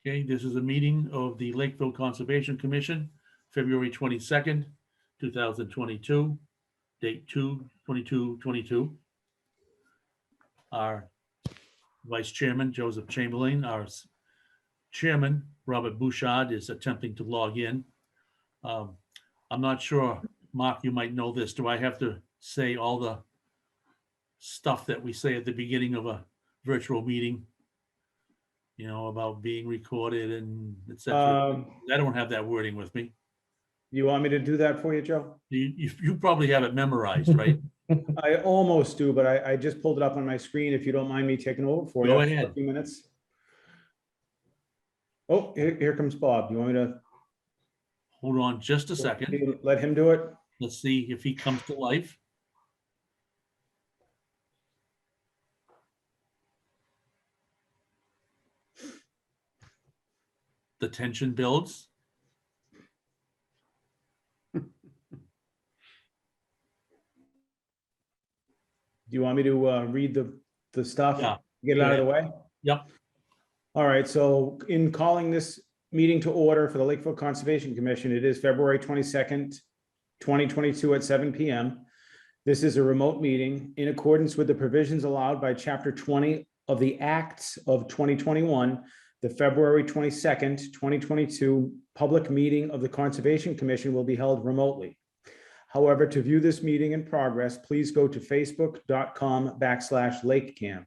Okay, this is a meeting of the Lakeville Conservation Commission, February 22nd, 2022, date 2/22/22. Our Vice Chairman, Joseph Chamberlain, our Chairman, Robert Bouchard, is attempting to log in. I'm not sure, Mark, you might know this. Do I have to say all the stuff that we say at the beginning of a virtual meeting? You know, about being recorded and et cetera. I don't have that wording with me. You want me to do that for you, Joe? You probably have it memorized, right? I almost do, but I just pulled it up on my screen. If you don't mind me taking over for you. Go for ahead. a few minutes. Oh, here comes Bob. You want me to? Hold on just a second. Let him do it? Let's see if he comes to life. The tension builds. Do you want me to read the stuff? Yeah. Get it out of the way? Yep. All right, so in calling this meeting to order for the Lakeville Conservation Commission, it is February 22nd, 2022 at 7 p.m. This is a remote meeting in accordance with the provisions allowed by Chapter 20 of the Acts of 2021. The February 22nd, 2022 public meeting of the Conservation Commission will be held remotely. However, to view this meeting in progress, please go to facebook.com/LakeCAM.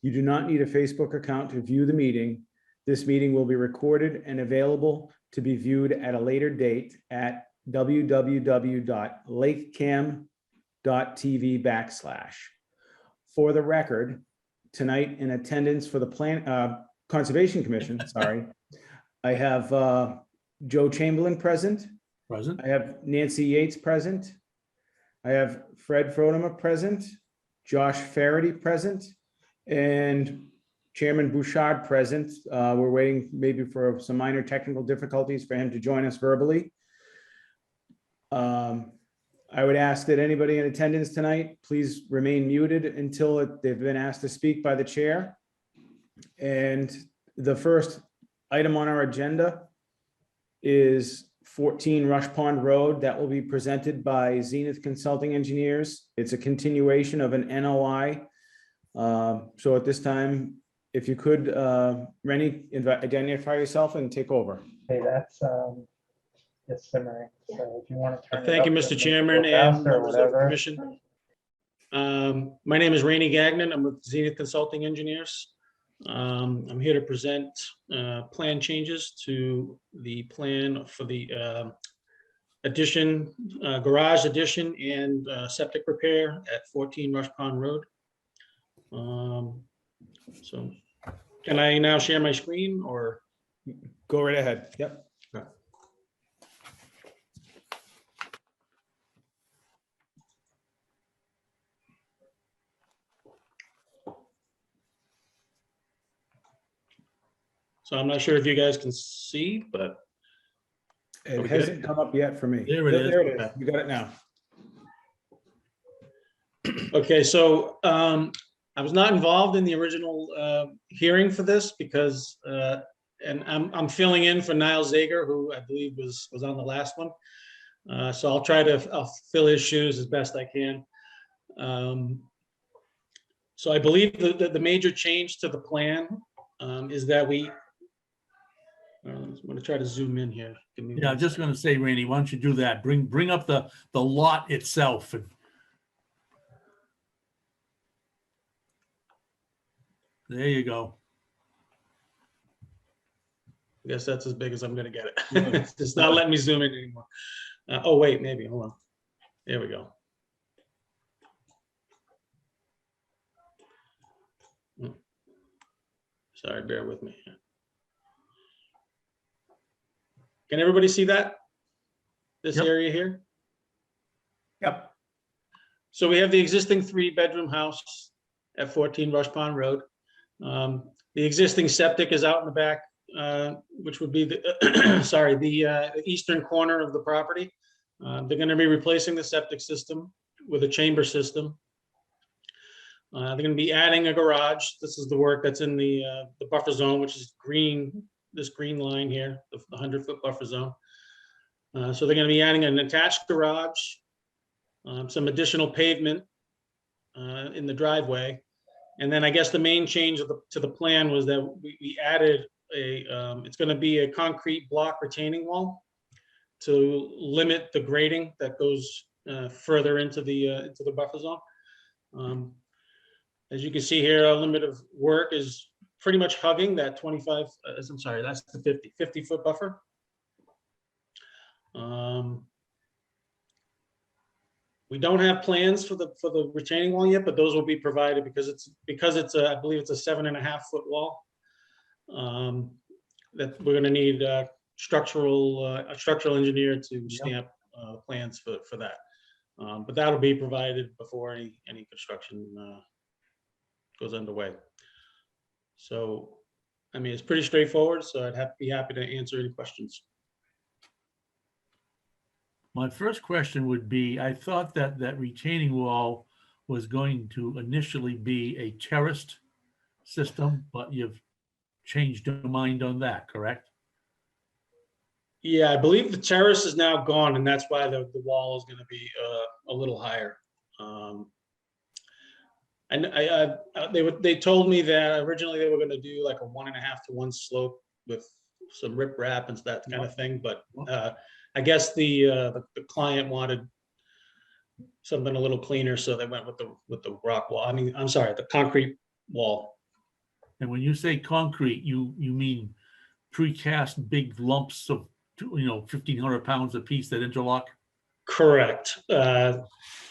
You do not need a Facebook account to view the meeting. This meeting will be recorded and available to be viewed at a later date at www.lakecam.tv/. For the record, tonight in attendance for the Conservation Commission, sorry, I have Joe Chamberlain present. Present. I have Nancy Yates present. I have Fred Frodema present, Josh Farady present, and Chairman Bouchard present. We're waiting maybe for some minor technical difficulties for him to join us verbally. I would ask that anybody in attendance tonight, please remain muted until they've been asked to speak by the chair. And the first item on our agenda is 14 Rush Pond Road. That will be presented by Zenith Consulting Engineers. It's a continuation of an NOI. So at this time, if you could, Rennie, identify yourself and take over. Okay, that's it's simmering. So if you want to turn it Thank you, up, Mr. then Chairman go and faster or members of the whatever. commission. My name is Rainey Gagnon. I'm with Zenith Consulting Engineers. I'm here to present plan changes to the plan for the addition, garage addition and septic repair at 14 Rush Pond Road. So can I now share my screen or? Go right ahead. Yep. Okay. So I'm not sure if you guys can see, but It hasn't come up yet for me. There it is. There it is. Okay. You got it now. okay, so I was not involved in the original hearing for this because, and I'm filling in for Niall Zager, who I believe was on the last one. So I'll fill his shoes as best I can. So I believe the major change to the plan is that I'm going to try to zoom in here. Give me Yeah, I'm just going to say, Rainey, why don't you do that? Bring up the lot itself. And there you go. I guess that's as big as I'm going to get it. It's not letting me zoom in anymore. Oh, wait, maybe. Hold on. There we go. Sorry, bear with me. Can everybody see that? This Yep. area here? Yep. So we have the existing 3-bedroom house at 14 Rush Pond Road. The existing septic is out in the back, which would be the, the eastern corner of the property. They're going to be replacing the septic system with a chamber system. They're going to be adding a garage. This is the work that's in the buffer zone, which is green this green line here, the 100-foot buffer zone. So they're gonna be adding an attached garage, some additional pavement in the driveway. And then I guess the main change to the plan was that we added it's gonna be a concrete block retaining wall to limit the grading that goes further into the buffer zone. As you can see here, our limit of work is pretty much hugging that 25, I'm sorry, that's the 50-foot buffer. We don't have plans for the retaining wall yet, but those will be provided because it's I believe it's a 7.5-foot wall. That we're gonna need a structural engineer to stamp plans for that. But that'll be provided before any construction goes underway. So, I mean, it's pretty straightforward, so I'd be happy to answer any questions. My first question would be, I thought that retaining wall was going to initially be a terraced system, but you've changed your mind on that, correct? Yeah, I believe the terrace is now gone, and that's why the wall is gonna be a little higher. And they told me that originally they were gonna do like a 1.5 to 1 slope with some riprap and that kind of thing, but I guess the client wanted something a little cleaner, so they went with the rock wall. I mean, I'm sorry, the concrete wall. And when you say concrete, you mean precast big lumps of 1,500 pounds a piece that interlock? Correct.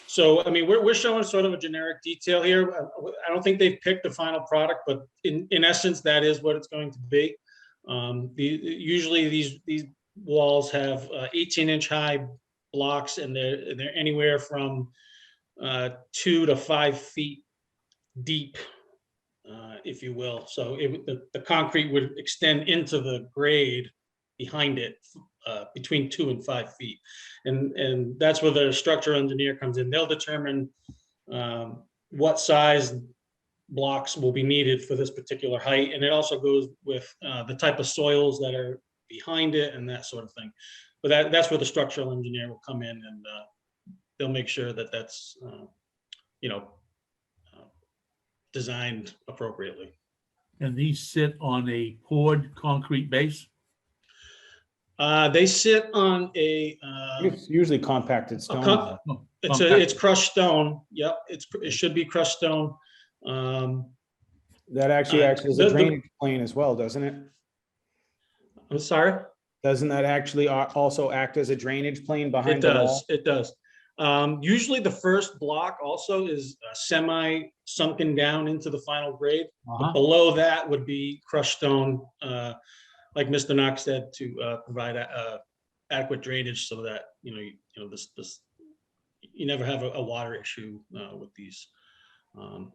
So, I mean, we're showing sort of a generic detail here. I don't think they've picked the final product, but in essence, that is what it's going to be. Usually these walls have 18-inch high blocks, and they're anywhere from 2 to 5 feet deep, if you will. So the concrete would extend into the grade behind it, between 2 and 5 feet. And that's where the structural engineer comes in. They'll determine what size blocks will be needed for this particular height. And it also goes with the type of soils that are behind it and that sort of thing. But that's where the structural engineer will come in, and they'll make sure that that's designed appropriately. And these sit on a poured concrete base? They sit on a It's usually compacted stone. it's crushed stone. Yep, it should be crushed stone. That actually acts as a drainage plane as well, doesn't it? I'm sorry? Doesn't that actually also act as a drainage plane behind the wall? It does. Usually the first block also is semi sunken down into the final grade. Below that would be crushed stone, like Mr. Knox said, to provide adequate drainage so that this you never have a water issue with these. And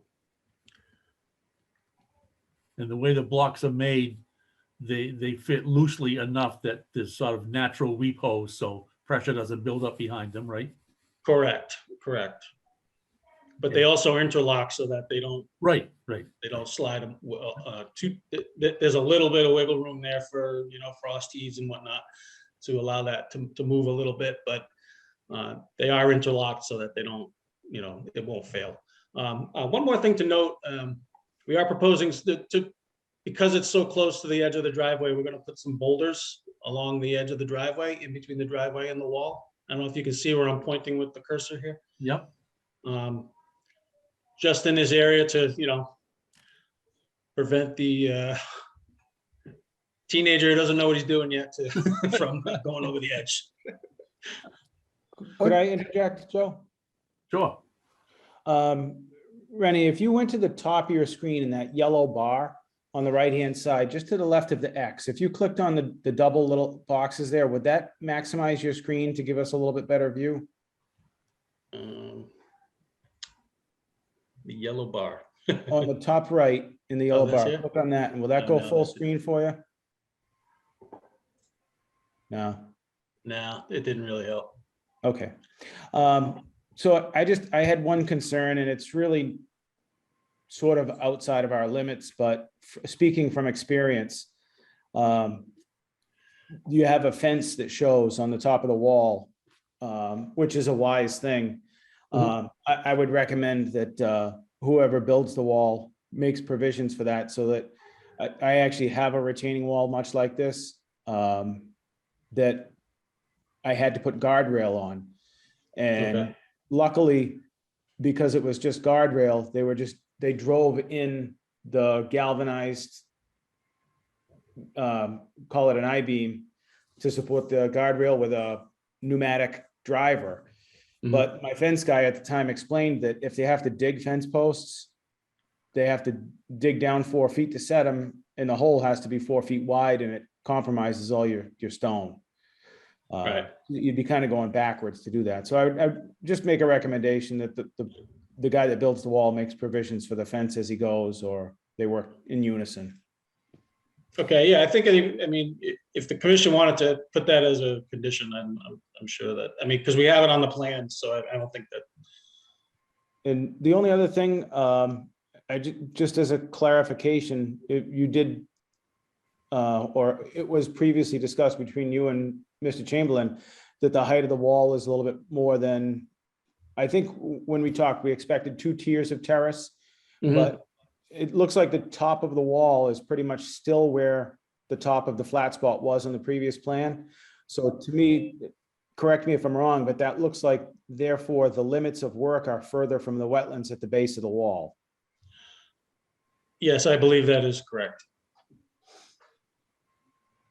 the way the blocks are made, they fit loosely enough that there's sort of natural repose, so pressure doesn't build up behind them, right? Correct. But they also interlock so that they don't. Right. They don't slide them. There's a little bit of wiggle room there for frost heaves and whatnot to allow that to move a little bit, but they are interlocked so that they don't, it won't fail. One more thing to note, we are proposing because it's so close to the edge of the driveway, we're going to put some boulders along the edge of the driveway, in between the driveway and the wall. I don't know if you can see where I'm pointing with the cursor here. Yep. Just in this area to, prevent the teenager who doesn't know what he's doing yet from going over the edge. Could I interject, Joe? Sure. Rennie, if you went to the top of your screen in that yellow bar on the right-hand side, just to the left of the X, if you clicked on the double little boxes there, would that maximize your screen to give us a little bit better view? The yellow bar. On the top right in the yellow bar, here? click on that, and will that Oh, go no, full that's it. screen for you? No. No, it didn't really help. Okay. So I had one concern, and it's really sort of outside of our limits, but speaking from experience, You have a fence that shows on the top of the wall, which is a wise thing. I would recommend that whoever builds the wall makes provisions for that, so that I actually have a retaining wall much like this, that I had to put guardrail on. And Okay. luckily, because it was just guardrail, they drove in the galvanized, call it an I-beam, to support the guardrail with a pneumatic driver. Mhm. But my fence guy at the time explained that if they have to dig fence posts, they have to dig down 4 feet to set them, and the hole has to be 4 feet wide, and it compromises all your stone. Right. You'd be kind of going backwards to do that. So I would just make a recommendation that the guy that builds the wall makes provisions for the fence as he goes, or they work in unison. Okay, yeah, I think, I mean, if the commission wanted to put that as a condition, I'm sure that, I mean, because we have it on the plan, so I don't think that. And the only other thing, just as a clarification, you did, or it was previously discussed between you and Mr. Chamberlain, that the height of the wall is a little bit more than, I think when we talked, we expected 2 tiers of terrace, but it looks like the top of the wall is pretty much still where the top of the flat spot was in the previous plan. So to me, correct me if I'm wrong, but that looks like therefore the limits of work are further from the wetlands at the base of the wall. Yes, I believe that is correct.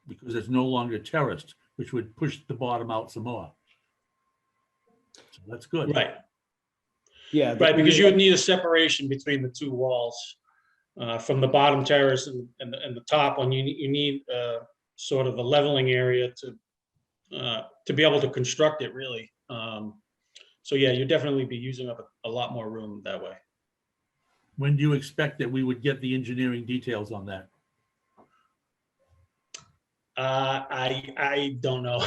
Because it's no longer terraced, which would push the bottom out some more. So that's good. Right, Yeah. right, because you would need a separation between the 2 walls. From the bottom terrace and the top one, you need sort of a leveling area to be able to construct it, really. So yeah, you'd definitely be using up a lot more room that way. When do you expect that we would get the engineering details on that? I don't know.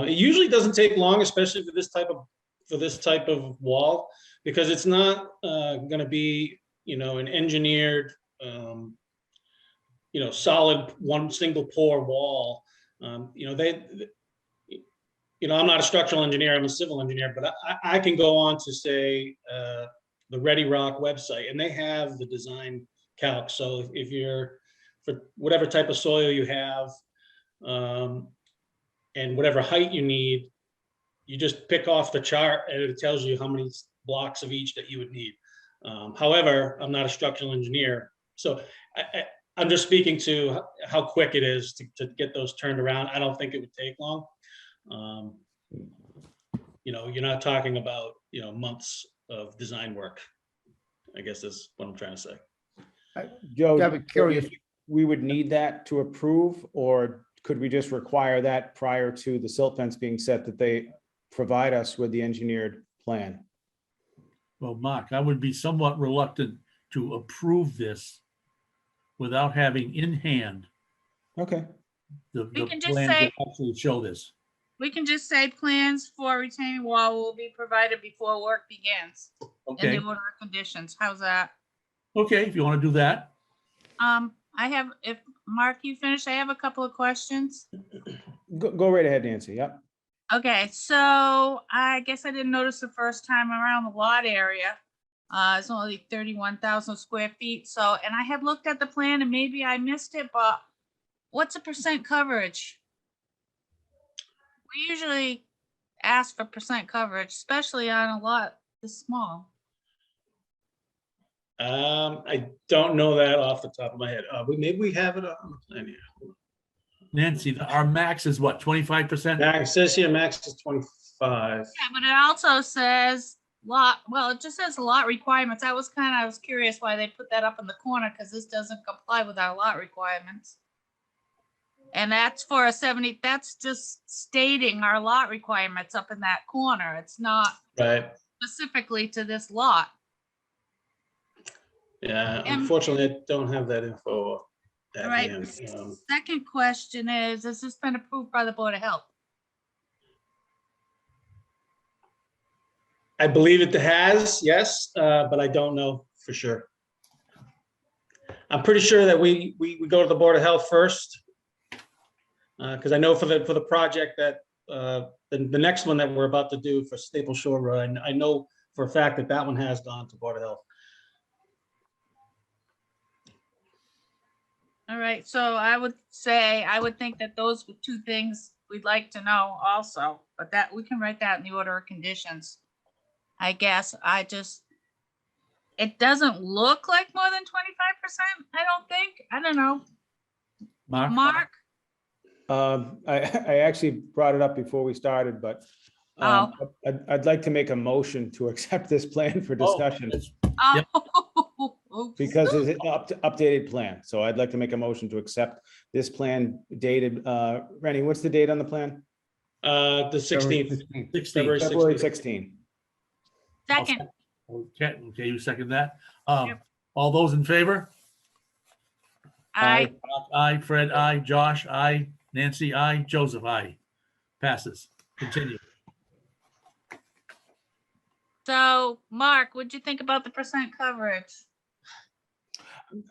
It usually doesn't take long, especially for this type of wall, because it's not going to be, an engineered, solid one single pour wall. I'm not a structural engineer, I'm a civil engineer, but I can go on to say the Ready Rock website, and they have the design calc. So if you're, for whatever type of soil you have, and whatever height you need, you just pick off the chart and it tells you how many blocks of each that you would need. However, I'm not a structural engineer, so I'm just speaking to how quick it is to get those turned around. I don't think it would take long. You're not talking about, months of design work, I guess is what I'm trying to say. Joe, Yeah, but curious. we would need that to approve, or could we just require that prior to the silt fence being set, that they provide us with the engineered plan? Well, Mark, I would be somewhat reluctant to approve this without having in hand Okay. the We can just plans say- that actually show this. We can just say plans for retaining wall will be provided before work begins in Okay, the order of conditions. How's that? okay, if you want to do that. If Mark, you finished, I have a couple of questions. Go right ahead, Nancy. Yep. Okay, so I guess I didn't notice the first time around the lot area. It's only 31,000 square feet. So, and I had looked at the plan and maybe I missed it, but what's a percent coverage? We usually ask for percent coverage, especially on a lot this small. I don't know that off the top of my head. Maybe we have it on the plan here. Nancy, our max is what, 25%? Max, it says here max is 25. Yeah, but it also says lot, well, it just says lot requirements. I was curious why they put that up in the corner, because this doesn't comply with our lot requirements. And that's for a 70, that's just stating our lot requirements up in that corner. It's not Right. specifically to this lot. Yeah, And- unfortunately, I don't have that info at All right. hand. Second question is, has this been approved by the Board of Health? I believe it has, yes, but I don't know for sure. I'm pretty sure that we go to the Board of Health first. Because I know for the project that, the next one that we're about to do for Staple Shore Road, I know for a fact that that one has gone to Board of Health. All right, so I would think that those were two things we'd like to know also, but that, we can write that in the order of conditions. I guess, it doesn't look like more than 25%, I don't think. I don't know. Mark? Mark? I actually brought it up before we started, but I'd like to make a motion to accept this plan for discussion Yep. Oh, because it's an updated plan. So I'd like to make a motion to accept this plan dated, Rennie, what's the date on the plan? The 16th, 16. February February 16th. 16. second, Okay, you second that? Yep. All those in favor? I, Aye, Fred, aye, Josh, aye, Nancy, aye, Joseph, aye. Passes. Continue. so Mark, what'd you think about the percent coverage?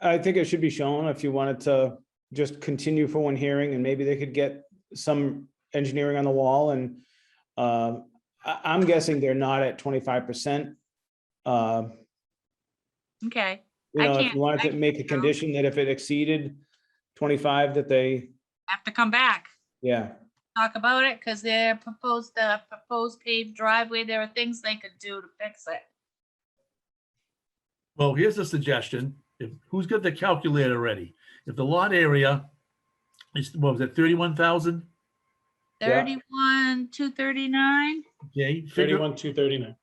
I think it should be shown if you wanted to just continue for one hearing and maybe they could get some engineering on the wall and I'm guessing they're not at 25%. Okay, You I know, if can't- you wanted I to make a can't tell. condition that if it exceeded 25, that they, have to come back, yeah. talk about it, because the proposed paved driveway, there are things they could do to fix it. Well, here's a suggestion. If, who's got the calculator ready? If the lot area is, what was it, 31,000? Yeah. 31,239. Okay, figure 31,239.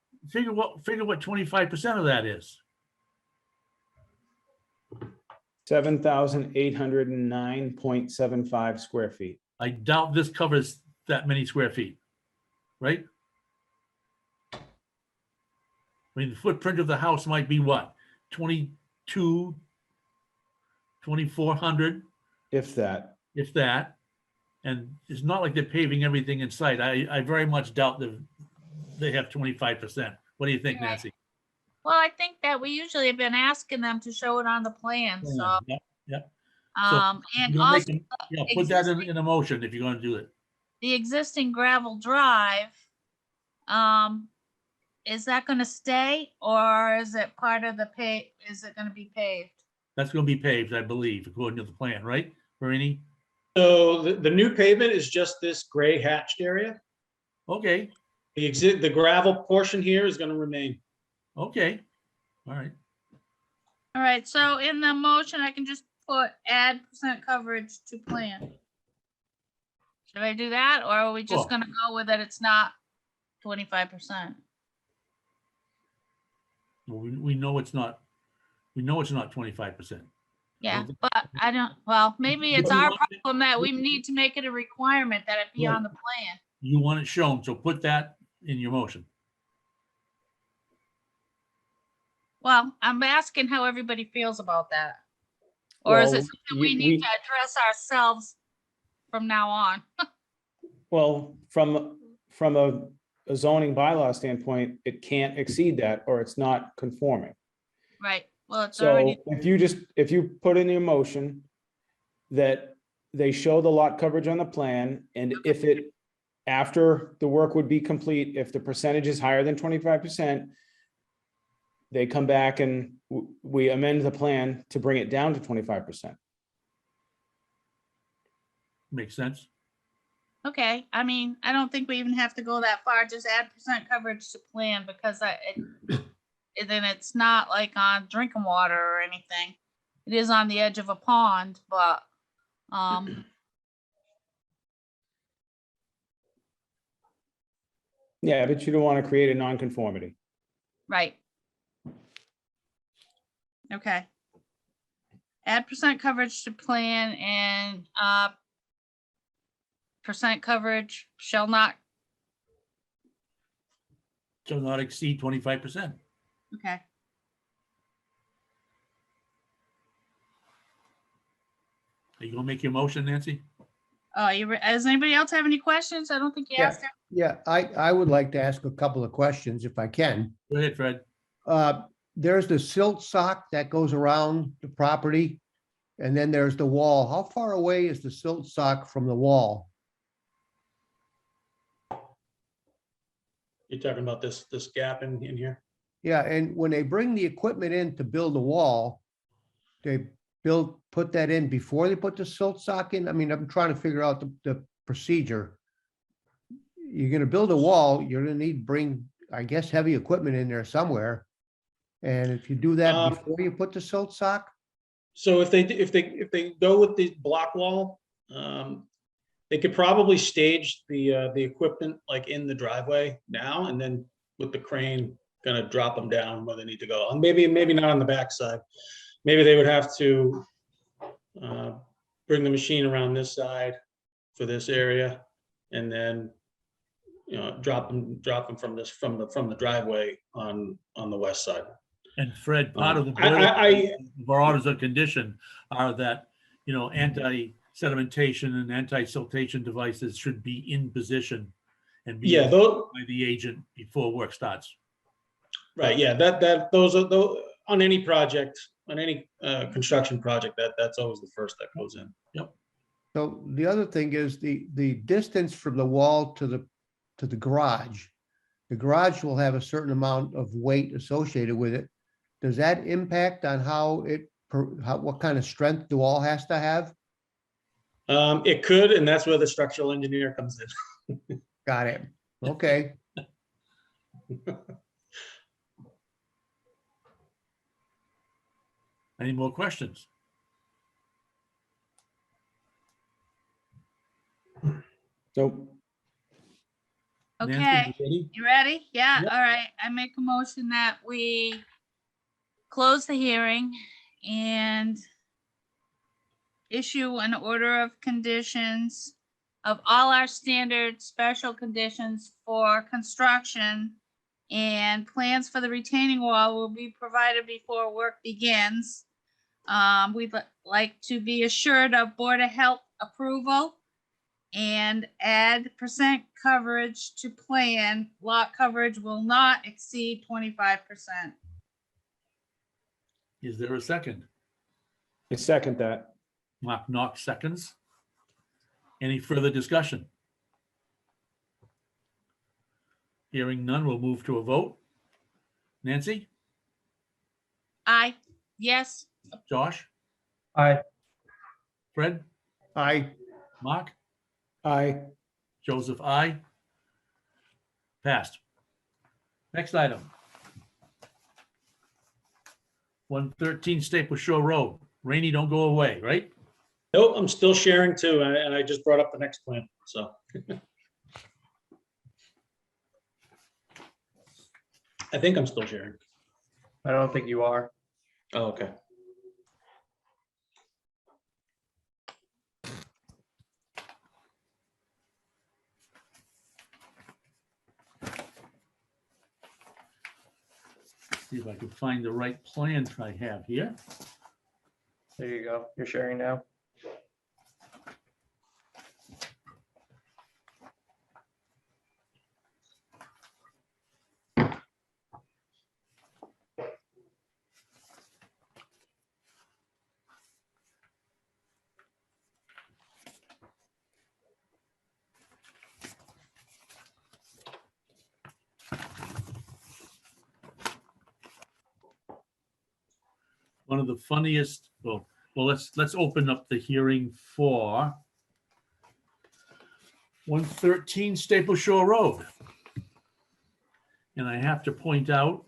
what 25% of that is. 7,809.75 square feet. I doubt this covers that many square feet, right? I mean, the footprint of the house might be what, 22, 2,400, If that. if that. And it's not like they're paving everything in sight. I very much doubt that they have 25%. What do you think, Right. Nancy? Well, I think that we usually have been asking them to show it on the plan, so, Yep. and You're gonna also make yeah, put that in a motion if you're gonna do it. the existing gravel drive, is that gonna stay, or is it part of the is it gonna be paved? That's gonna be paved, I believe, according to the plan, right, Marini? So the new pavement is just this gray hatched area. Okay, The gravel portion here is going to remain. okay, all right. All right, so in the motion, I can just put add percent coverage to plan. Should I do that, or are we just Sure. gonna go with it? It's not 25%. Well, we know it's not, 25%. Yeah, Well, but I don't, well, maybe it's you our want it- problem that we need to make it a requirement that it be on the plan. You want it shown, so put that in your motion. Well, I'm asking how everybody feels about that. Or is it Well, something we need to address ourselves from now on? Well, from a zoning bylaw standpoint, it can't exceed that or it's not conforming. Right, well, it's So already, if you put in your motion that they show the lot coverage on the plan, and if it, after the work would be complete, if the percentage is higher than 25%, they come back and we amend the plan to bring it down to 25%. Makes sense? okay, I mean, I don't think we even have to go that far, just add percent coverage to plan, because then it's not like on drinking water or anything. It is on the edge of a pond, but, Yeah, but you don't want to create a nonconformity. right. Okay. Add percent coverage to plan and, percent coverage shall not, Shall not exceed 25%. okay. Are you gonna make your motion, Nancy? Oh, does anybody else have any questions? I don't think you Yeah. asked. Yeah, I would like to ask a couple of questions if I can. Go ahead, Fred. There's the silt sock that goes around the property. And then there's the wall. How far away is the silt sock from the wall? You're talking about this gap in here? Yeah, and when they bring the equipment in to build a wall, they put that in before they put the silt sock in? I mean, I'm trying to figure out the procedure. You're gonna build a wall, you're gonna need to bring, I guess, heavy equipment in there somewhere. And if you do that before you put the silt sock, So if they go with the block wall, they could probably stage the equipment like in the driveway now, and then with the crane, gonna drop them down where they need to go. And maybe not on the backside. Maybe they would have to bring the machine around this side for this area, and then drop them from the driveway on the west side. And Fred, part of the of our orders of condition are that, anti-sedimentation and anti-siltation devices should be in position and be Yeah, used by the agent before work starts. Right, yeah, those are on any project, on any construction project, that's always the first that goes in. so the other thing is the distance from the wall to the garage. The garage will have a certain amount of weight associated with it. Does that impact on what kind of strength the wall has to have? It could, and that's where the structural engineer comes in. Got it. Okay. Any more questions? So Nancy, Okay, you ready? you ready? Yeah, Yep. all right. I make a motion that we close the hearing and issue an order of conditions of all our standard special conditions for construction, and plans for the retaining wall will be provided before work begins. We'd like to be assured of Board of Health approval and add percent coverage to plan. Lot coverage will not exceed 25%. Is there a second? I second that. Mark Knox seconds. Any further discussion? Hearing none, we'll move to a vote. Nancy, Aye, yes, Josh, Aye. Fred, I, Mark, Aye. Joseph, I. Passed. Next item. 113 Staple Shore Road. Rainey, don't go away, right? Nope, I'm still sharing too, and I just brought up the next plan, so. I think I'm still sharing. I don't think you are. Oh, okay. See if I can find the right plans I have here. There you go. You're sharing now. One of the funniest, well, let's open up the hearing for 113 Staple Shore Road. And I have to point out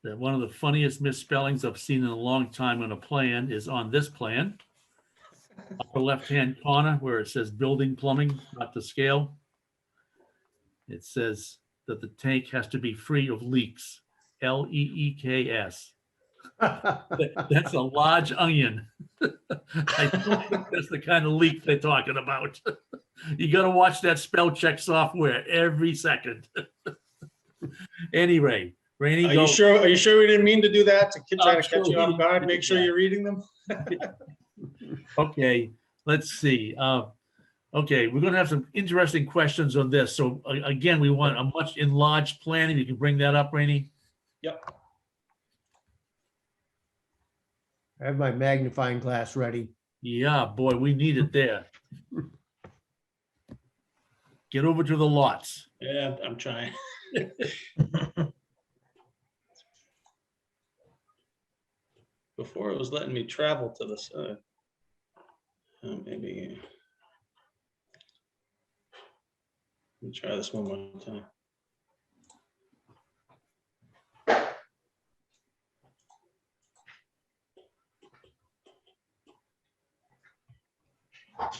that one of the funniest misspellings I've seen in a long time on a plan is on this plan. Upper left-hand corner where it says building plumbing, not to scale. It says that the tank has to be free of leaks, LEEKS. That's a large onion. I don't think that's the kind of leak they're talking about. You got to watch that spell check software every second. Anyway, Rainey, Are go. you sure we didn't mean to do that to try I'm to catch sure you he off guard? didn't Make do sure that. you're reading them? Okay, let's see. Okay, we're gonna have some interesting questions on this. So again, we want a much enlarged plan. If you can bring that up, Rainey. Yep. I have my magnifying glass ready. Yeah, boy, we need it there. Get over to the lots. Yeah, I'm trying. Before it was letting me travel to the side. Maybe. Let me try this one more time.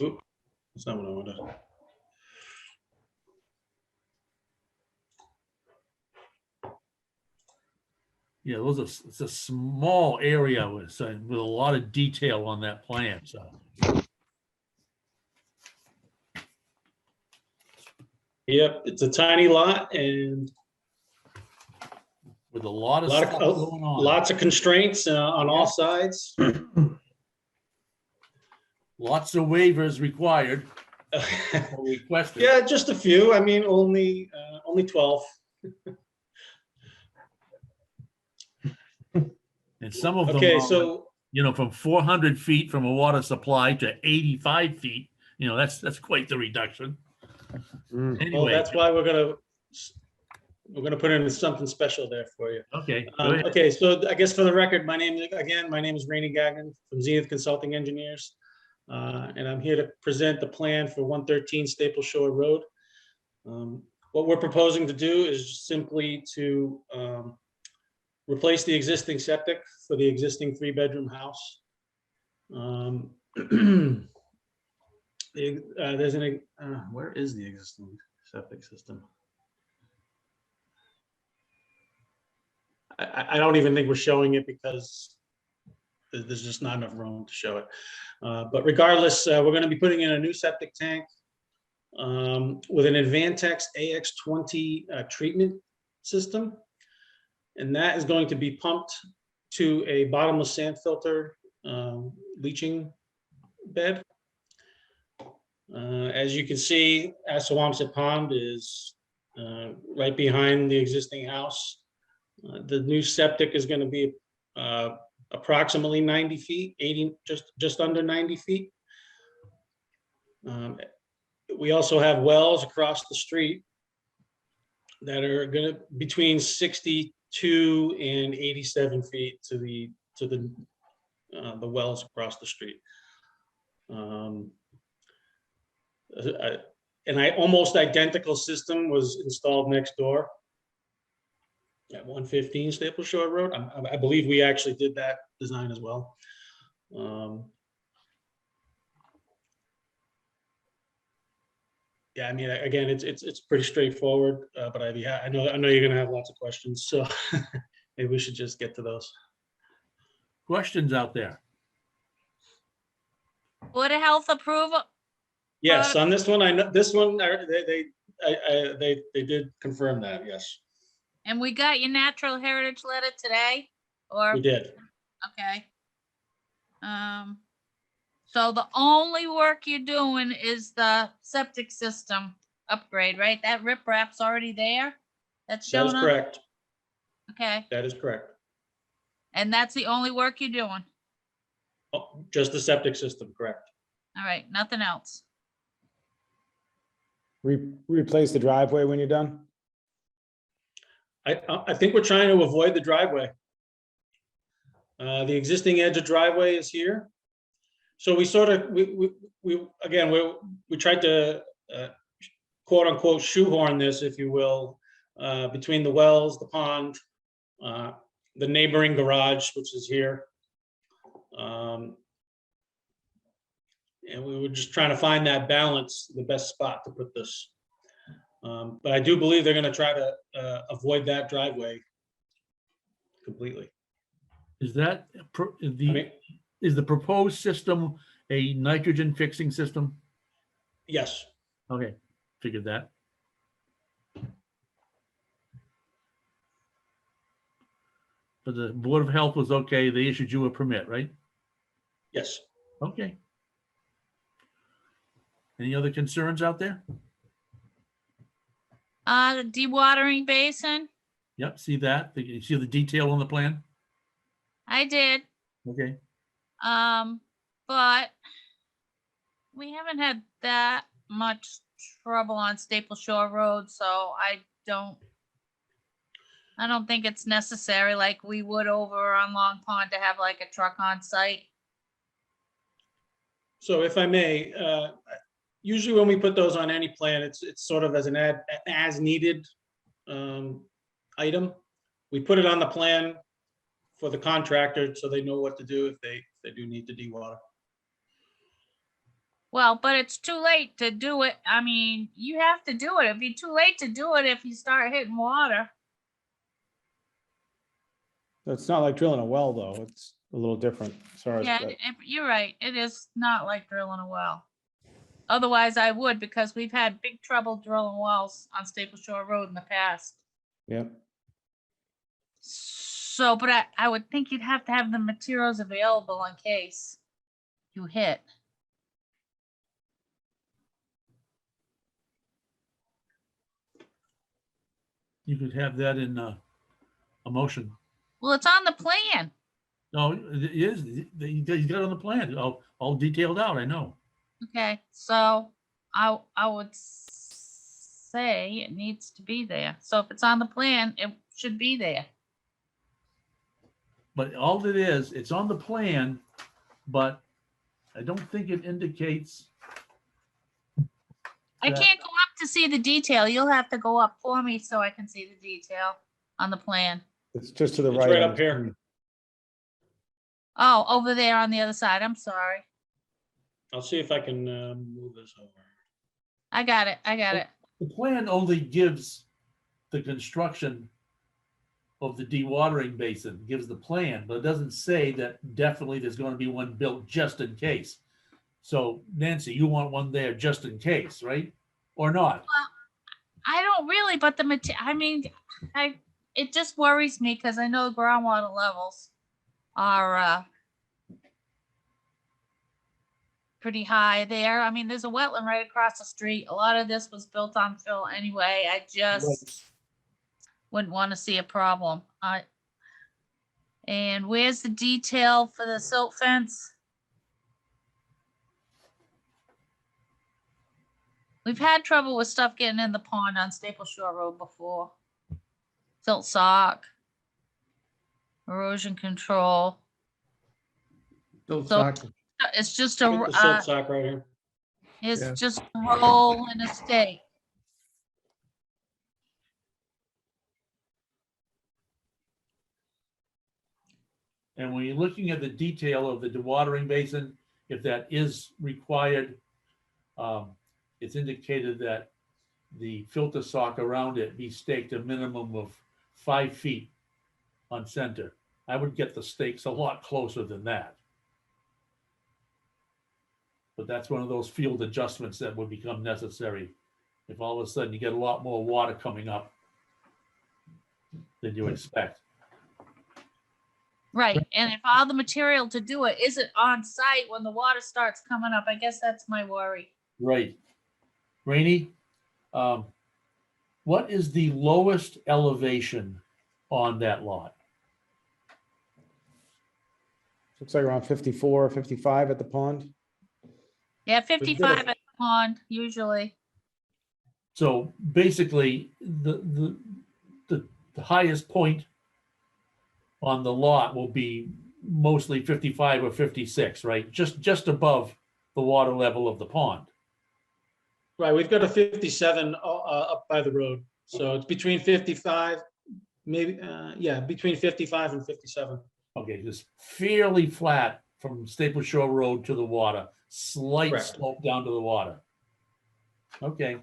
Oop, that's not what I wanted. Yeah, it's a small area with a lot of detail on that plan, so. Yep, it's a tiny lot and With a lot a of lot stuff of, going on. lots of constraints on all sides. Lots of waivers required or requested. Yeah, just a few. I mean, only 12. And some of them Okay, are, so from 400 feet from a water supply to 85 feet, that's quite the reduction. Mm. well, Anyway, that's why we're gonna put in something special there for you. okay, go ahead. Okay, so I guess for the record, my name is Rainey Gagnon from Zenith Consulting Engineers. And I'm here to present the plan for 113 Staple Shore Road. What we're proposing to do is simply to replace the existing septic for the existing 3-bedroom house. Where is the existing septic system? I don't even think we're showing it because there's just not enough room to show it. But regardless, we're going to be putting in a new septic tank with an Advantex AX20 treatment system. And that is going to be pumped to a bottomless sand filter leaching bed. As you can see, Assawamsett Pond is right behind the existing house. The new septic is going to be approximately 90 feet, just under 90 feet. We also have wells across the street that are going to between 62 and 87 feet to the wells across the street. An almost identical system was installed next door at 115 Staple Shore Road. I believe we actually did that design as well. Yeah, I mean, again, it's pretty straightforward, but I know you're gonna have lots of questions, so maybe we should just get to those. Questions out there? Board of Health approval, Yes, on this one, I know this one. They did confirm that. Yes, and we got your natural heritage letter today, or, we did. okay. So the only work you're doing is the septic system upgrade, right? That riprap's already there? That's That is shown on? correct. Okay, That is correct. and that's the only work you're doing? Oh, just the septic system, correct? All right, nothing else? Replace the driveway when you're done? I think we're trying to avoid the driveway. The existing edge of driveway is here. So we sort of, we tried to quote unquote shoehorn this, if you will, between the wells, the pond, the neighboring garage, which is here. And we were just trying to find that balance, the best spot to put this. But I do believe they're gonna try to avoid that driveway completely. Is that I mean, is the proposed system a nitrogen fixing system? yes, Okay, figured that. But the Board of Health was okay. They issued you a permit, right? yes. Okay. Any other concerns out there? Dewatering basin, Yep, see that? You see the detail on the plan? I did. Okay. But we haven't had that much trouble on Staple Shore Road, so I don't think it's necessary like we would over on Long Pond to have like a truck on site. So if I may, usually when we put those on any plan, it's sort of as an as needed item. We put it on the plan for the contractor so they know what to do if they do need to dewater. Well, but it's too late to do it. I mean, you have to do it. It'd be too late to do it if you start hitting water. It's not like drilling a well, though. It's a little different as far as. Yeah, you're right. It is not like drilling a well. Otherwise, I would, because we've had big trouble drilling wells on Staple Shore Road in the past. Yeah. So, but I would think you'd have to have the materials available in case you hit. You could have that in a motion. Well, it's on the plan. No, it is, he's got it on the plan, all detailed out, I know. Okay, so I would say it needs to be there. So if it's on the plan, it should be there. But all it is, it's on the plan, but I don't think it indicates. I Yeah. can't go up to see the detail. You'll have to go up for me so I can see the detail on the plan. It's just to the It's right. right on up the here. screen. Oh, over there on the other side. I'm sorry. I'll see if I can move this over. I got it. I got it. The plan only gives the construction of the dewatering basin, gives the plan, but it doesn't say that definitely there's going to be one built just in case. So Nancy, you want one there just in case, right? Or not? I don't really, but I mean, it just worries me because I know groundwater levels are pretty high there. I mean, there's a wetland right across the street. A lot of this was built on fill anyway. I just wouldn't want to see a problem. And where's the detail for the silt fence? We've had trouble with stuff getting in the pond on Staple Shore Road before. Silt sock, erosion control. Still So- talking. It's just I think the silt sock right here. it's Yeah. just a roll in a stake. And when you're looking at the detail of the dewatering basin, if that is required, it's indicated that the filter sock around it be staked a minimum of 5 feet on center. I would get the stakes a lot closer than that. But that's one of those field adjustments that would become necessary if all of a sudden you get a lot more water coming up than you expect. Right, and if all the material to do it isn't on site when the water starts coming up, I guess that's my worry. Right. Rainey, what is the lowest elevation on that lot? Looks like around 54, 55 at the pond. Yeah, 55 at the pond, usually. So basically, the highest point on the lot will be mostly 55 or 56, right? Just above the water level of the pond. Right, we've got a 57 up by the road. So it's between 55, maybe, yeah, between 55 and 57. Okay, just fairly flat from Staple Shore Road to the water, slight Correct. slope down to the water. Okay.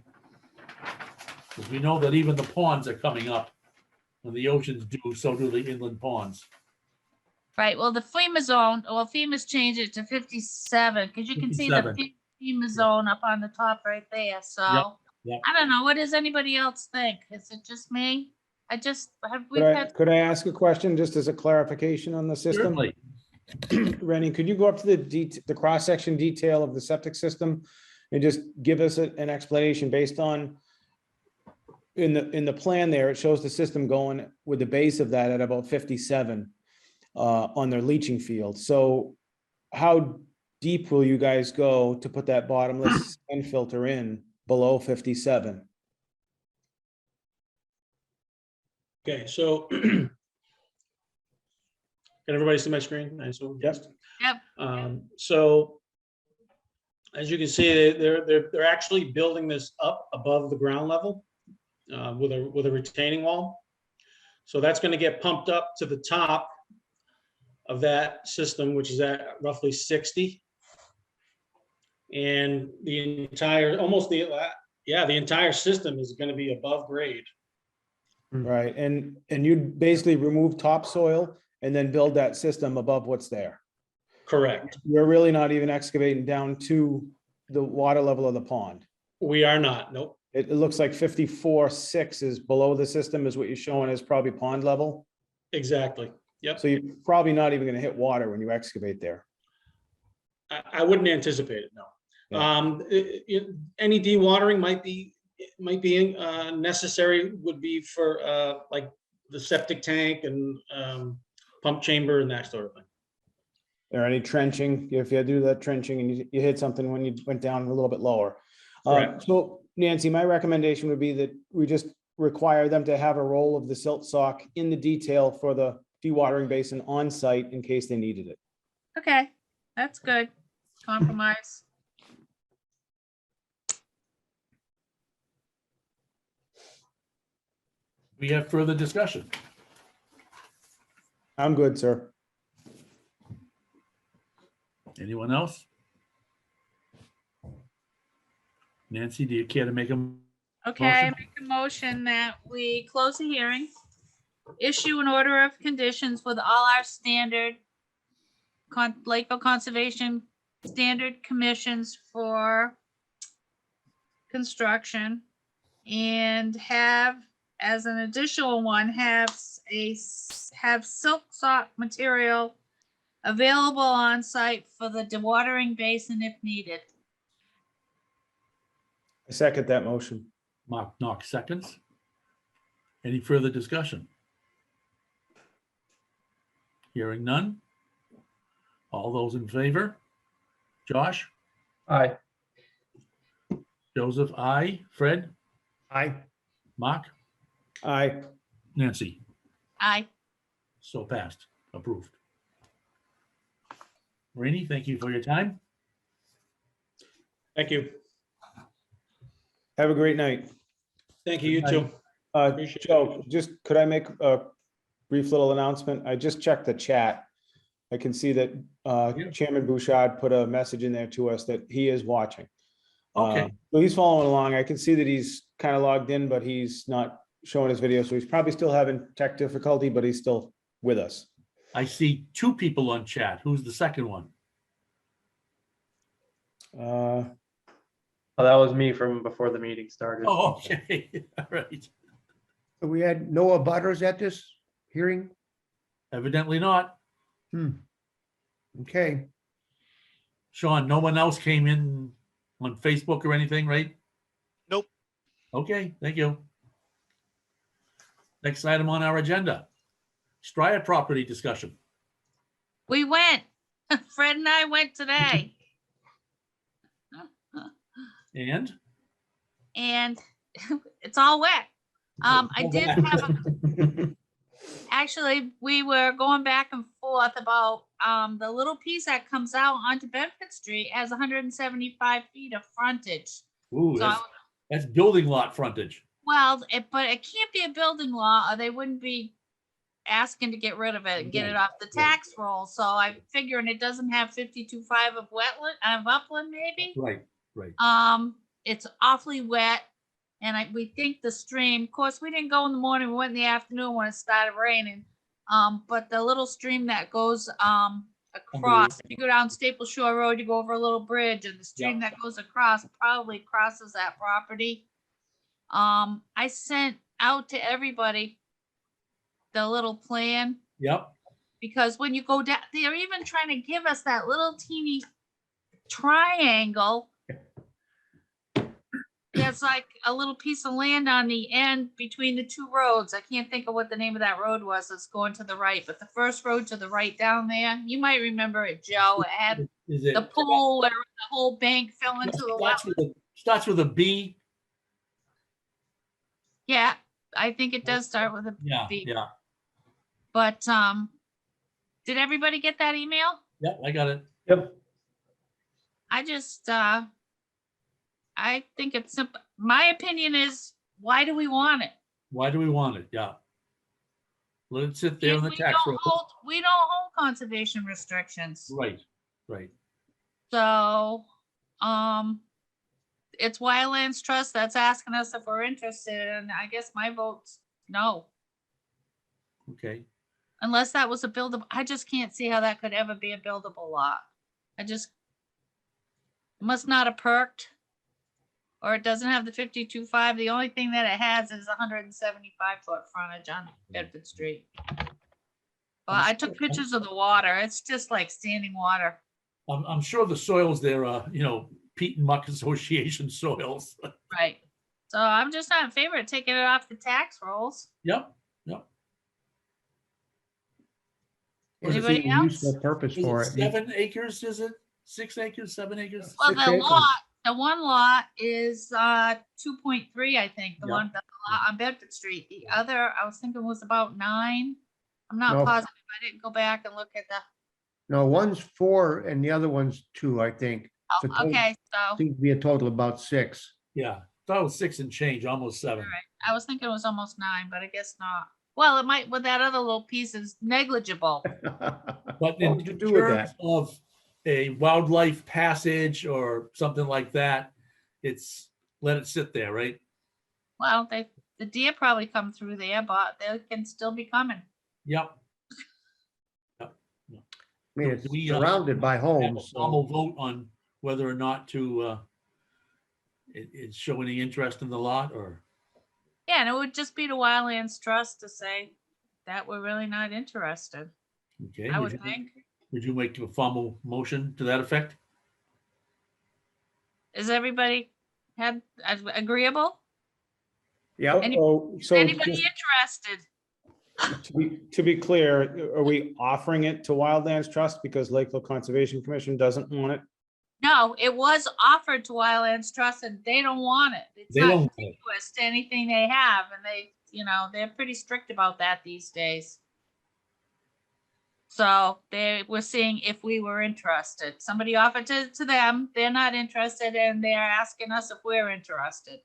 Because we know that even the ponds are coming up. When the oceans do, so do the inland ponds. Right, well, the FEMA zone, well, FEMA's changed it to 57, because you can see the 57. FEMA zone up on the top right there, so. yep. I don't know, what does anybody else think? Is it just me? We've had, Could I ask a question just as a clarification on the system? Certainly. Rennie, could you go up to the cross-section detail of the septic system and just give us an explanation based on in the plan there, it shows the system going with the base of that at about 57 on their leaching field. So how deep will you guys go to put that bottomless sand filter in below 57? Okay, so can everybody see my screen? I assume. Yep. Yep. So as you can see, they're actually building this up above the ground level with a retaining wall. So that's going to get pumped up to the top of that system, which is at roughly 60. And the entire, the entire system is going to be above grade. Right, and you'd basically remove topsoil and then build that system above what's there. Correct. You're really not even excavating down to the water level of the pond. We are not. Nope. It looks like 54.6 is below the system is what you're showing as probably pond level. Exactly. Yep. So you're probably not even gonna hit water when you excavate there. I wouldn't anticipate it. No. Yeah. Any dewatering might be necessary. Would be for like the septic tank and pump chamber and that sort of thing. Or any trenching, if you do that trenching and you hit something when you went down a little bit lower. Correct. So Nancy, my recommendation would be that we just require them to have a roll of the silt sock in the detail for the dewatering basin on site in case they needed it. Okay, that's good. Compromise. We have further discussion. I'm good, sir. Anyone else? Nancy, do you care to make a, Okay, I Motion. make a motion that we close the hearing, issue an order of conditions with all our standard Lakeville Conservation standard commissions for construction, and have, as an additional one, have silk sock material available on site for the dewatering basin if needed. I second that motion. Mark Knox seconds? Any further discussion? Hearing none? All those in favor? Josh? Aye. Joseph, aye. Fred? Aye. Mark? Aye. Nancy? Aye. So passed, approved. Rainey, thank you for your time. Thank you. Have a great night. Thank you. You Good too. Appreciate it. Joe, just could I make a brief little announcement? I just checked the chat. I can see that Yeah. Chairman Bouchard put a message in there to us that he is watching. Okay. So he's following along. I can see that he's kind of logged in, but he's not showing his video. So he's probably still having tech difficulty, but he's still with us. I see two people on chat. Who's the second one? Oh, that was me from before the meeting started. Oh, okay, all right. So we had no abutters at this hearing? Evidently not. Okay. Sean, no one else came in on Facebook or anything, right? Nope. Okay, thank you. Next item on our agenda, Stryer property discussion. We went. Fred and I went today. And it's all wet. I did have actually, we were going back and forth about the little piece that comes out onto Bedford Street has 175 feet of frontage. Ooh, So, that's building lot frontage. well, but it can't be a building law or they wouldn't be asking to get rid of it and get it off the tax roll. So I figuring it doesn't have 52.5 of wetland, of upland maybe. Right, right. It's awfully wet. And we think the stream, of course, we didn't go in the morning, we went in the afternoon when it started raining. But the little stream that goes across, if you go down Staple Shore Road, you go over a little bridge, and the stream that goes across probably crosses that property. I sent out to everybody the little plan, Yep, because when you go down, they're even trying to give us that little teeny triangle there's like a little piece of land on the end between the two roads. I can't think of what the name of that road was. It's going to the right, but the first road to the right down there, you might remember it, Joe. It had Is it? the pool where the whole bank fell into the wetland. Starts with a B. Yeah, I think it does start with a Yeah, B. yeah, But, did everybody get that email? yeah, I got it. Yep. I just, I think it's simple. My opinion is, why do we want it? Why do we want it? Yeah. Let it sit there in the We tax don't roll. hold- We don't hold conservation restrictions. Right, right. So, it's Wildlands Trust that's asking us if we're interested, and I guess my vote's no. Okay. Unless that was a buildable, I just can't see how that could ever be a buildable lot. It must not have perked. Or it doesn't have the 52.5. The only thing that it has is 175-foot frontage on Bedford Street. But I took pictures of the water. It's just like standing water. I'm sure the soils there are, peat and muck association soils. Right. So I'm just not in favor of taking it off the tax rolls. Yep, yep. There's Anybody a else? useful purpose Is for it it. 7 acres, is it? 6 acres, 7 acres? Well, 6 the acres. the one lot is 2.3, I think. The Yeah. one, the lot on Bedford Street. The other, I was thinking was about 9. I'm not No. positive. I didn't go back and look at the, No, one's 4 and the other one's 2, I think. So oh, total- okay, so. Seems to be a total of about 6. Yeah, thought it was 6 and change, almost 7. I was thinking it was almost 9, but I guess not. Well, it might, with that other little piece is negligible. But What in would you do with terms that? of a wildlife passage or something like that, it's let it sit there, right? Well, the deer probably come through there, but they can still be coming. Yep. I mean, it's Do we, surrounded by Have a homes, formal so vote on whether or not to show any interest in the lot, or? Yeah, and it would just be the Wildlands Trust to say that we're really not interested, Okay. I would think. Would you make a formal motion to that effect? Is everybody agreeable? yeah. Any- Oh, Is so anybody just interested? to be clear, are we offering it to Wildlands Trust because Lakeville Conservation Commission doesn't want it? No, it was offered to Wildlands Trust and they don't want it. It's They not don't want it. contiguous to anything they have, and they're pretty strict about that these days. So they were seeing if we were interested. Somebody offered to them, they're not interested, and they're asking us if we're interested.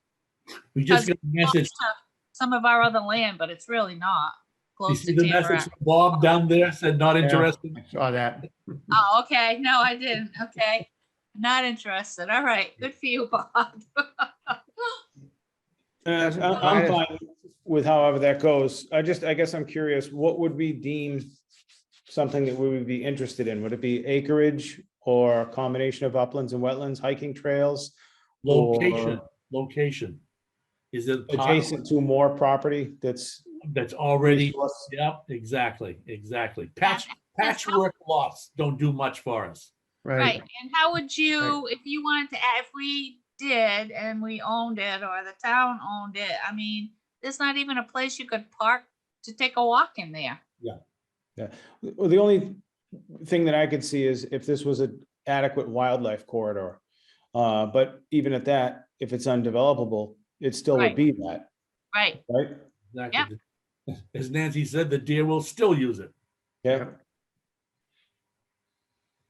We just got a Close message. to Some of our other land, but it's really not You close see to the message Tamarack. from Bob down there said not Yeah. interested? I saw that. Oh, okay. No, I didn't. Okay. Not interested. All right. Good for you, Bob. Doesn't I'm provide us- fine with however that goes. I guess I'm curious, what would we deem something that we would be interested in? Would it be acreage or a combination of uplands and wetlands, hiking trails? Location. Is it part Adjacent to more property that's that's already, resource? yep, exactly. Patchwork lots don't do much for us. Right. Right. And how would you, if you wanted to, if we did and we owned it or the town owned it, I mean, there's not even a place you could park to take a walk in there. Well, the only thing that I could see is if this was an adequate wildlife corridor. But even at that, if it's undevelopable, it still would Right. be that, Right. right? Exactly. As Nancy said, the deer will still use it. Yeah.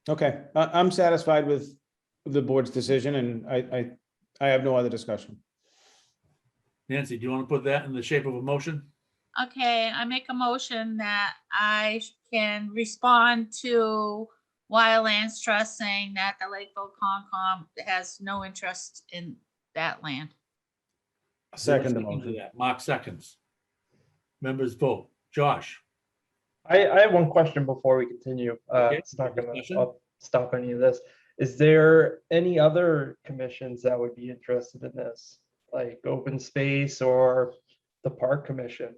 Okay, I'm satisfied with the board's decision and I have no other discussion. Nancy, do you want to put that in the shape of a motion? Okay, I make a motion that I can respond to Wildlands Trust saying that the Lakeville Concom has no interest in that land. Second the To motion. that. Mark seconds. Members vote. Josh? I have one question before we continue. Okay, It's not gonna discussion. stop any of this. Is there any other commissions that would be interested in this? Like open space or the park commission?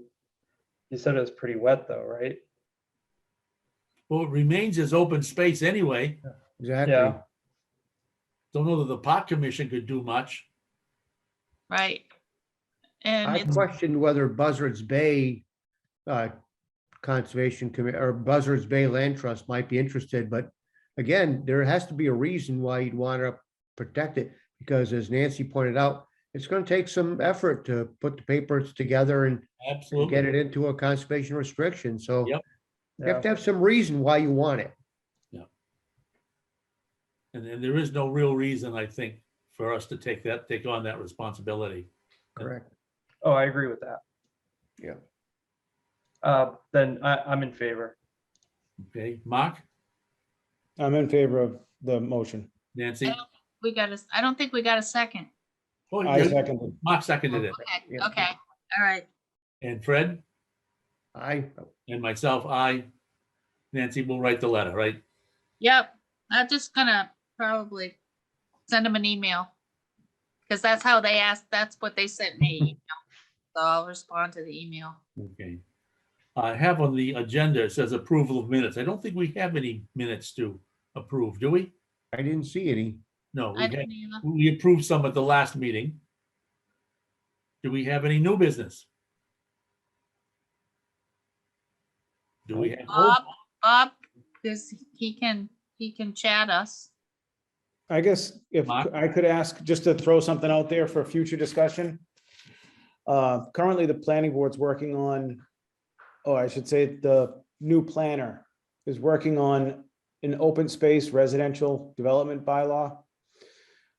You said it was pretty wet though, right? Well, it remains as open space anyway. Exactly. Yeah. Don't know that the park commission could do much. right? And I it's, questioned whether Buzzards Bay Conservation Committee or Buzzards Bay Land Trust might be interested, but again, there has to be a reason why you'd want to protect it, because as Nancy pointed out, it's going to take some effort to put the papers together and get Absolutely. it into a conservation restriction. So Yep. you have to have some reason why you want it. And there is no real reason, I think, for us to take on that responsibility. Correct. Oh, I agree with that. Yeah. Then I'm in favor. Okay, Mark, I'm in favor of the motion. Nancy? I don't think we got a second. Oh, you I did. seconded. Mark seconded it. Okay, Yeah. okay, all right. And Fred I, and myself, I. Nancy will write the letter, right? Yep, I'm just gonna probably send them an email. Because that's how they asked, that's what they sent me. email. So I'll respond to the email. Okay. I have on the agenda, it says approval of minutes. I don't think we have any minutes to approve, do we? I didn't see any. No, I didn't either. we approved some at the last meeting. Do we have any new business? Do we have? Bob, because he can chat us. I guess if Mark? I could ask, just to throw something out there for future discussion. Currently, the planning board's working on, I should say, the new planner is working on an open space residential development bylaw.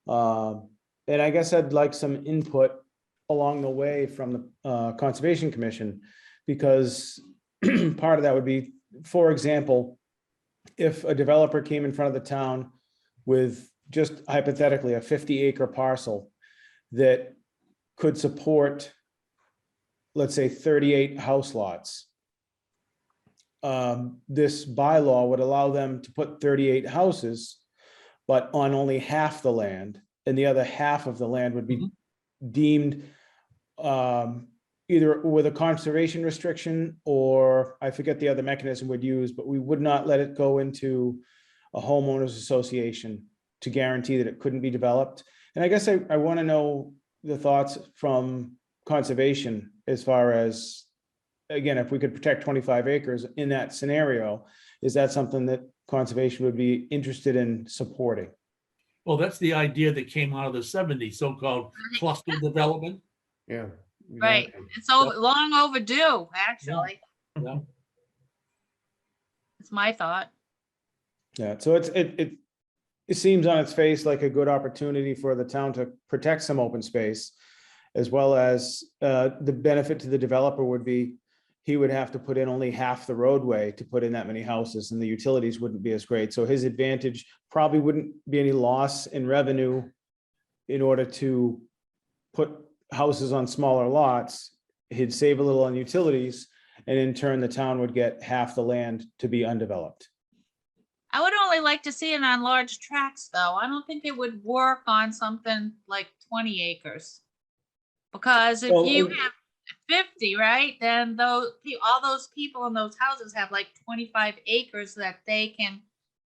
And I guess I'd like some input along the way from the Conservation Commission, because part of that would be, for example, if a developer came in front of the town with just hypothetically a 50-acre parcel that could support, let's say, 38 house lots. This bylaw would allow them to put 38 houses, but on only half the land, and the other half of the land would be deemed either with a conservation restriction, or I forget the other mechanism we'd use, but we would not let it go into a homeowners association to guarantee that it couldn't be developed. And I guess I want to know the thoughts from conservation as far as, again, if we could protect 25 acres in that scenario, is that something that conservation would be interested in supporting? Well, that's the idea that came out of the 70s, so-called cluster development. Yeah. Right, exactly. it's long overdue, actually. Yeah. It's my thought. Yeah, so it seems on its face like a good opportunity for the town to protect some open space, as well as the benefit to the developer would be he would have to put in only half the roadway to put in that many houses, and the utilities wouldn't be as great. So his advantage probably wouldn't be any loss in revenue in order to put houses on smaller lots. He'd save a little on utilities, and in turn, the town would get half the land to be undeveloped. I would only like to see it on large tracts, though. I don't think it would work on something like 20 acres. Because if Well, you have 50, right, then all those people in those houses have like 25 acres that they can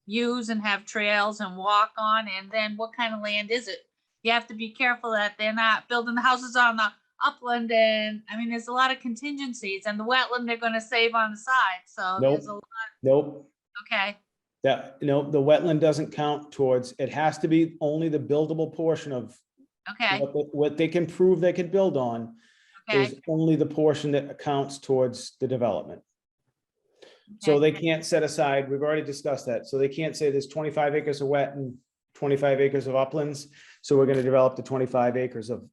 use and have trails and walk on. And then what kind of land is it? You have to be careful that they're not building the houses on the upland. And I mean, there's a lot of contingencies, and the wetland they're going to save on the side. So there's a lot. Nope. Okay. That, no, the wetland doesn't count towards, it has to be only the buildable portion of Okay. what they can prove they can build on Okay. is only the portion that accounts towards the development. So Okay. they can't set aside, we've already discussed that, so they can't say there's 25 acres of wet and 25 acres of uplands, so we're gonna develop the 25 acres of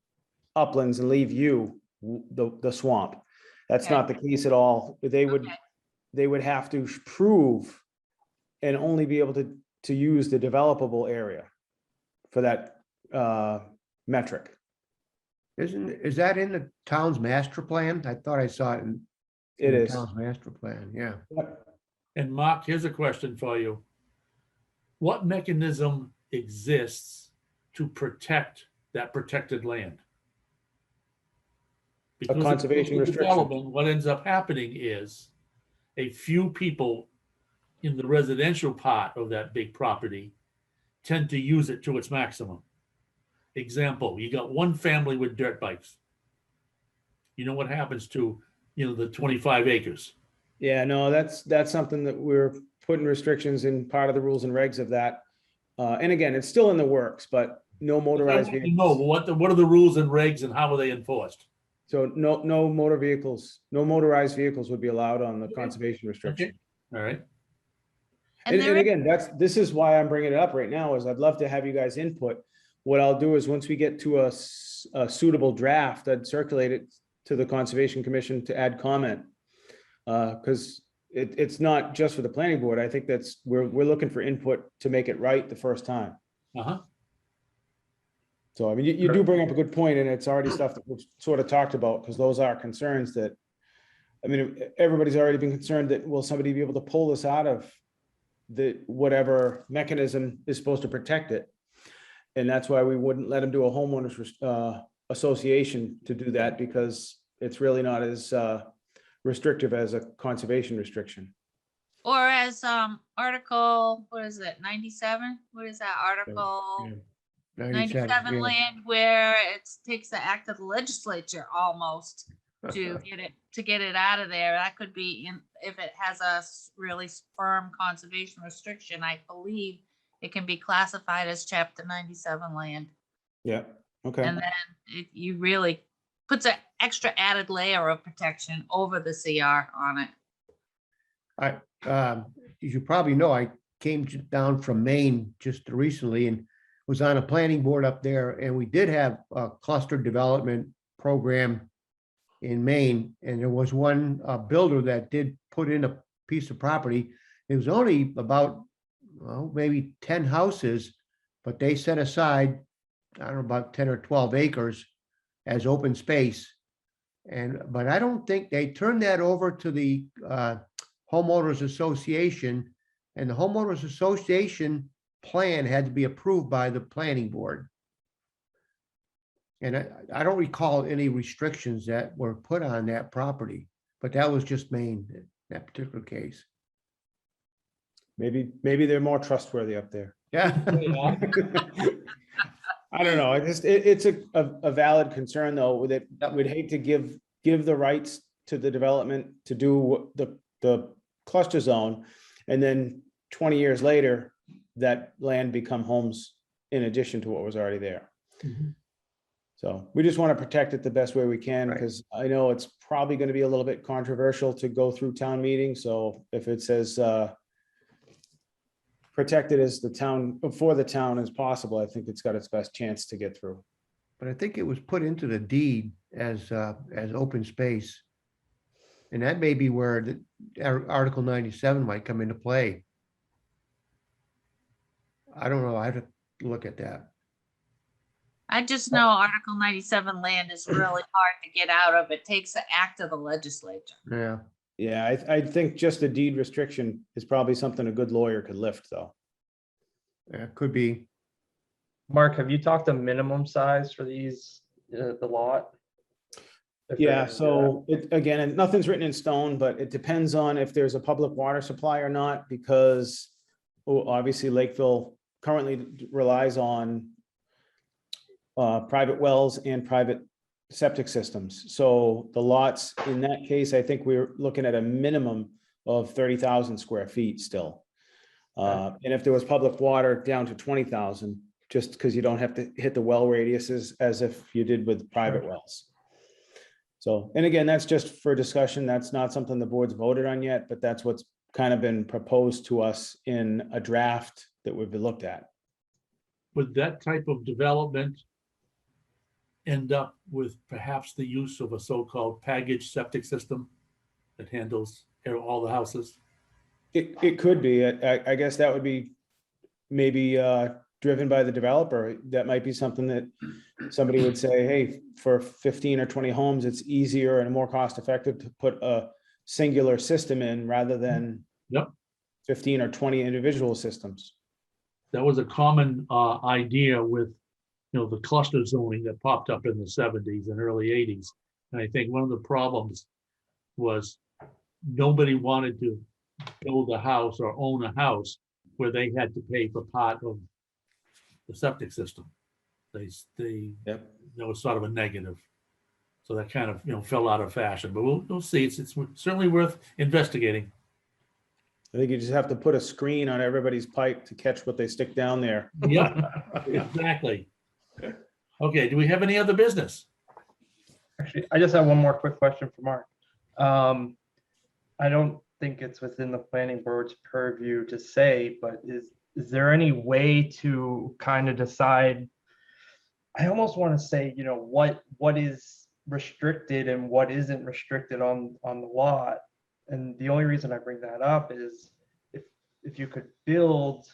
uplands and leave you the swamp. That's Okay. not the case at all. They would have to prove and only be able to use the developable area for that metric. Is that in the town's master plan? I thought I saw it in. It the is. Town's master plan, yeah. And Mark, here's a question for you. What mechanism exists to protect that protected land? Because of conservation the restriction. development, what ends up happening is a few people in the residential part of that big property tend to use it to its maximum. example, you got one family with dirt bikes. You know what happens to, the 25 acres? Yeah, no, that's something that we're putting restrictions in part of the rules and regs of that. And again, it's still in the works, but no motorized No, vehicles. what are the rules and regs and how are they enforced? So no motorized vehicles would be allowed on the conservation restriction. All right, And And there, again, this is why I'm bringing it up right now, is I'd love to have you guys input. What I'll do is once we get to a suitable draft, I'd circulate it to the Conservation Commission to add comment. Because it's not just for the planning board. I think we're looking for input to make it right the first time. uh-huh, So, I mean, you do bring up a good point, and it's already stuff that we've sort of talked about, because those are concerns that, I mean, everybody's already been concerned that, will somebody be able to pull this out of the, whatever mechanism is supposed to protect it? And that's why we wouldn't let them do a homeowners association to do that, because it's really not as restrictive as a conservation restriction. or as article, what is it, 97? What is that article? 97 yeah. land, where it takes the act of the legislature almost to get it out of there. That could be if it has a really firm conservation restriction, I believe it can be classified as chapter 97 land. Yeah, okay. And then you really puts an extra added layer of protection over the CR on it. As you probably know, I came down from Maine just recently and was on a planning board up there, and we did have a cluster development program in Maine, and there was one builder that did put in a piece of property. It was only about, well, maybe 10 houses, but they set aside, I don't know, about 10 or 12 acres as open space. But I don't think they turned that over to the homeowners association, and the homeowners association plan had to be approved by the planning board. And I don't recall any restrictions that were put on that property, but that was just Maine, that particular case. Maybe they're more trustworthy up there. Yeah. I don't know. It's a valid concern, though, that we'd hate to give the rights to the development to do the cluster zone, and then 20 years later, that land become homes in addition to what was already there. Mhm. So we just want to protect it the best way we can, Right. because I know it's probably going to be a little bit controversial to go through town meeting. So if it says protected as the town, for the town as possible, I think it's got its best chance to get through. But I think it was put into the deed as open space. And that may be where the Article 97 might come into play. I don't know. I have to look at that. I just know Article 97 land is really hard to get out of. It takes the act of the legislature. Yeah. Yeah, I think just a deed restriction is probably something a good lawyer could lift, though. Yeah, could be. Mark, have you talked to minimum size for these, the lot? If they're Yeah, gonna do so again, and nothing's written in stone, but it depends on if there's a public water supply or not, because obviously Lakeville currently relies on private wells and private septic systems. So the lots in that case, I think we're looking at a minimum of 30,000 square feet still. And if there was public water, down to 20,000, just because you don't have to hit the well radiuses as if you did with private wells. So, and again, that's just for discussion. That's not something the board's voted on yet, but that's what's kind of been proposed to us in a draft that we've been looked at. Would that type of development end up with perhaps the use of a so-called package septic system that handles all the houses? It could be. I guess that would be maybe driven by the developer. That might be something that somebody would say, hey, for 15 or 20 homes, it's easier and more cost effective to put a singular system in rather than Yep. 15 or 20 individual systems. That was a common idea with, the cluster zoning that popped up in the 70s and early 80s. And I think one of the problems was nobody wanted to build a house or own a house where they had to pay for part of the septic system. They, Yep. that was sort of a negative. So that kind of, fell out of fashion, but we'll see. It's certainly worth investigating. I think you just have to put a screen on everybody's pipe to catch what they stick down there. Yep, exactly. Okay, do we have any other business? Actually, I just have one more quick question for Mark. I don't think it's within the planning board's purview to say, but is there any way to kind of decide? I almost want to say, what is restricted and what isn't restricted on the lot. And the only reason I bring that up is if you could build,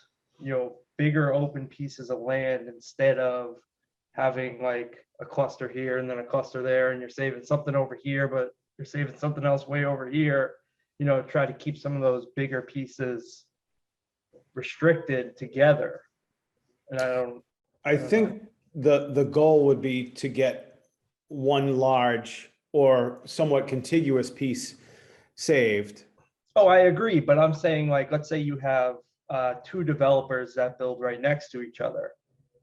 bigger open pieces of land instead of having like a cluster here and then a cluster there, and you're saving something over here, but you're saving something else way over here, try to keep some of those bigger pieces restricted together. And I think the goal would be to get one large or somewhat contiguous piece saved. Oh, I agree, but I'm saying, like, let's say you have two developers that build right next to each other,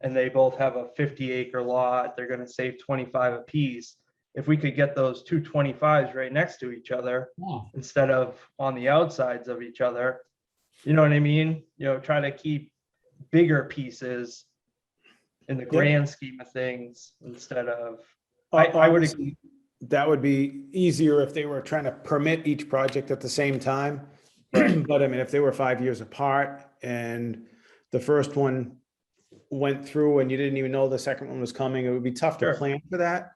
and they both have a 50-acre lot. They're going to save 25 apiece. If we could get those two 25s right next to each other instead of on the outsides of each other, you know what I mean? Try to keep bigger pieces in the grand scheme of things instead of. I would agree. That would be easier if they were trying to permit each project at the same time. But I mean, if they were 5 years apart and the first one went through and you didn't even know the second one was coming, it would be tough to Sure. plan for that.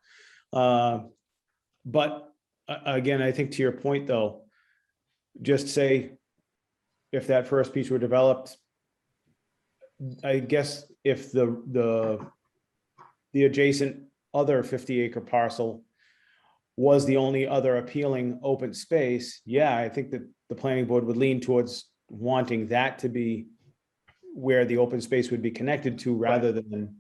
But again, I think to your point though, just say if that first piece were developed, I guess if the adjacent other 50-acre parcel was the only other appealing open space, yeah, I think that the planning board would lean towards wanting that to be where the open space would be connected to rather than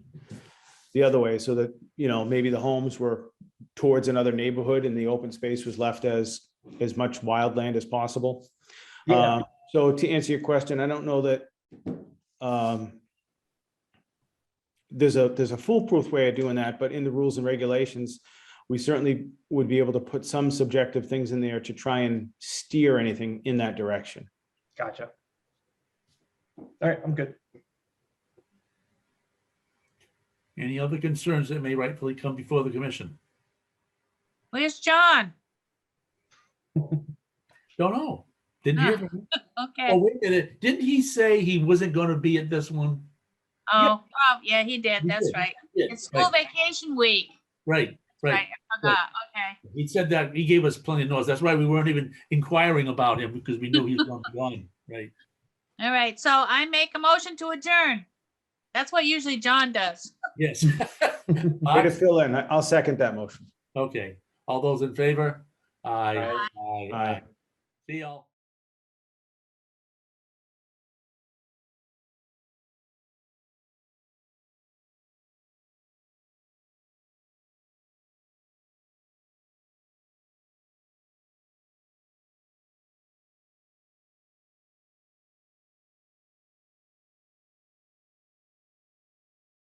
the other way, so that, maybe the homes were towards another neighborhood and the open space was left as much wildland as possible. Yeah. So to answer your question, I don't know that there's a foolproof way of doing that, but in the rules and regulations, we certainly would be able to put some subjective things in there to try and steer anything in that direction. Gotcha. All right, I'm good. Any other concerns that may rightfully come before the commission? Where's John? Don't know. Didn't hear from him. Okay. Oh, wait a minute. Didn't he say he wasn't going to be at this one? Oh, yeah, he did. He That's did. right. He did. It's school vacation week. Right. Right. I forgot. Okay. He said that, he gave us plenty of notice. That's why we weren't even inquiring about him, because we knew he was going to be gone. Right. All right. So I make a motion to adjourn. That's what usually John does. Yes. Way to fill in. I'll second that motion. Okay. All those in favor? Aye. Aye. Aye. Aye. See y'all.